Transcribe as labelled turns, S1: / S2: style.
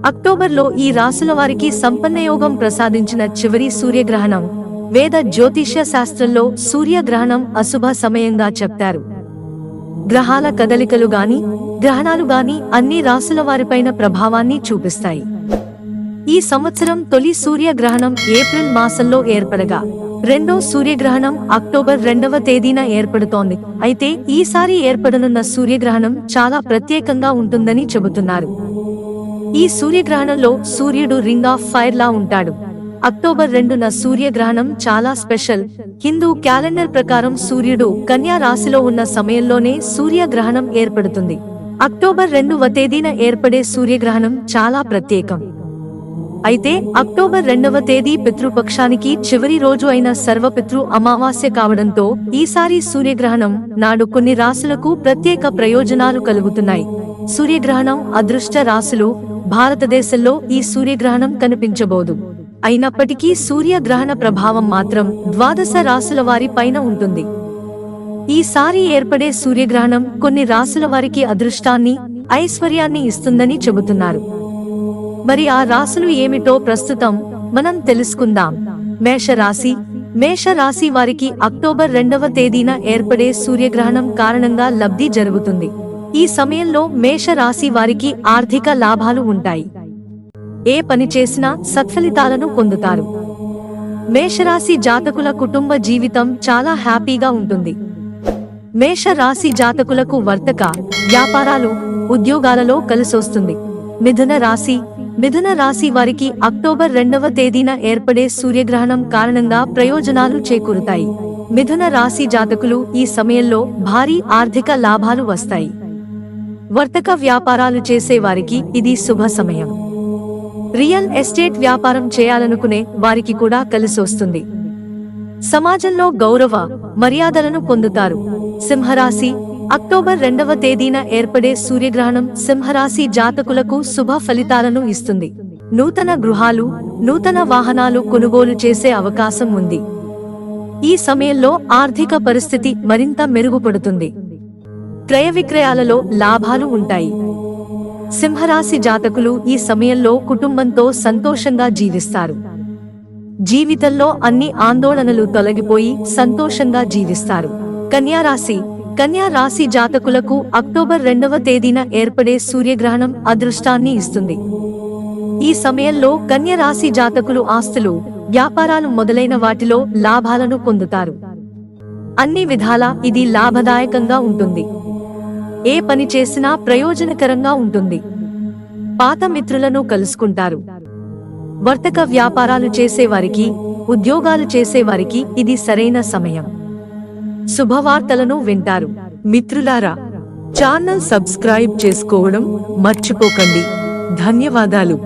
S1: అక్టోబర్లో ఈ రాశుల వారికి సంపన్నయోగం ప్రసాదించిన చివరి సూర్యగ్రహణం. వేద జ్యోతిష్య శాస్త్రంలో సూర్యగ్రహణం అశుభ సమయంగా చెప్తారు. గ్రహాల కదలికలు గాని గ్రహణాలు గాని అన్ని రాశుల వారిపైన ప్రభావాన్ని చూపిస్తాయి. ఈ సంవత్సరం తొలి సూర్యగ్రహణం ఏప్రిల్ మాసంలో ఏర్పడగా రెండో సూర్యగ్రహణం అక్టోబర్ 2వ తేదీన ఏర్పడుతోంది. అయితే ఈసారి ఏర్పడనున్న సూర్యగ్రహణం చాలా ప్రత్యేకంగా ఉంటుందని చెబుతున్నారు. ఈ సూర్యగ్రహణంలో సూర్యుడు రింగ్ ఆఫ్ ఫైర్ లా ఉంటాడు. అక్టోబర్ 2న సూర్యగ్రహణం చాలా స్పెషల్. హిందూ క్యాలెండర్ ప్రకారం సూర్యుడు కన్యా రాశిలో ఉన్న సమయంలోనే సూర్యగ్రహణం ఏర్పడుతుంది. అక్టోబర్ 2వ తేదీన ఏర్పడే సూర్యగ్రహణం చాలా ప్రత్యేకం. అయితే అక్టోబర్ 2వ తేదీ పితృపక్షానికి చివరి రోజు అయిన సర్వపితృ అమావాస్య కావడంతో ఈసారి సూర్యగ్రహణం నాడు కొన్ని రాశులకు ప్రత్యేక ప్రయోజనాలు కలుగుతున్నాయి. సూర్యగ్రహణం అదృష్ట రాశులు. భారతదేశంలో ఈ సూర్యగ్రహణం కనిపించబోదు. అయినప్పటికీ సూర్యగ్రహణ ప్రభావం మాత్రం ద్వాదశ రాశుల వారి పైన ఉంటుంది. ఈసారి ఏర్పడే సూర్యగ్రహణం కొన్ని రాశుల వారికి అదృష్టాన్ని, ఐశ్వర్యాన్ని ఇస్తుందని చెబుతున్నారు. మరి ఆ రాశులు ఏమిటో ప్రస్తుతం మనం తెలుసుకుందాం. మేషరాశి. మేషరాశి వారికి అక్టోబర్ 2వ తేదీన ఏర్పడే సూర్యగ్రహణం కారణంగా లబ్ధి జరుగుతుంది. ఈ సమయంలో మేషరాశి వారికి ఆర్థిక లాభాలు ఉంటాయి. ఏ పని చేసినా సత్ఫలితాలను పొందుతారు. మేషరాశి జాతకుల కుటుంబ జీవితం చాలా హ్యాపీగా ఉంటుంది. మేషరాశి జాతకులకు వర్తక, వ్యాపారాలు, ఉద్యోగాలలో కలిసొస్తుంది. మిథున రాశి. మిథున రాశి వారికి అక్టోబర్ 2వ తేదీన ఏర్పడే సూర్యగ్రహణం కారణంగా ప్రయోజనాలు చేకూరుతాయి. మిథున రాశి జాతకులు ఈ సమయంలో భారీ ఆర్థిక లాభాలు వస్తాయి. వర్తక వ్యాపారాలు చేసే వారికి ఇది శుభ సమయం. రియల్ ఎస్టేట్ వ్యాపారం చేయాలనుకునే వారికి కూడా కలిసొస్తుంది. సమాజంలో గౌరవ మర్యాదలను పొందుతారు. సింహరాశి. అక్టోబర్ 2వ తేదీన ఏర్పడే సూర్యగ్రహణం సింహరాశి జాతకులకు శుభ ఫలితాలను ఇస్తుంది. నూతన గృహాలు, నూతన వాహనాలు కొనుగోలు చేసే అవకాశం ఉంది. ఈ సమయంలో ఆర్థిక పరిస్థితి మరింత మెరుగుపడుతుంది. క్రయ విక్రయాలలో లాభాలు ఉంటాయి. సింహరాశి జాతకులు ఈ సమయంలో కుటుంబంతో సంతోషంగా జీవిస్తారు. జీవితంలో అన్ని ఆందోళనలు తొలగిపోయి సంతోషంగా జీవిస్తారు. కన్యారాశి. కన్యారాశి జాతకులకు అక్టోబర్ 2వ తేదీన ఏర్పడే సూర్యగ్రహణం అదృష్టాన్ని ఇస్తుంది. ఈ సమయంలో కన్యరాశి జాతకులు ఆస్తులు, వ్యాపారాలు మొదలైన వాటిలో లాభాలను పొందుతారు. అన్ని విధాలా ఇది లాభదాయకంగా ఉంటుంది. ఏ పని చేసినా ప్రయోజనకరంగా ఉంటుంది. పాత మిత్రులను కలుసుకుంటారు. వర్తక వ్యాపారాలు చేసేవారికి, ఉద్యోగాలు చేసేవారికి ఇది సరైన సమయం. శుభవార్తలను వింటారు. మిత్రులారా, ఛానల్ సబ్స్క్రైబ్ చేసుకోవడం మర్చిపోకండి. ధన్యవాదాలు.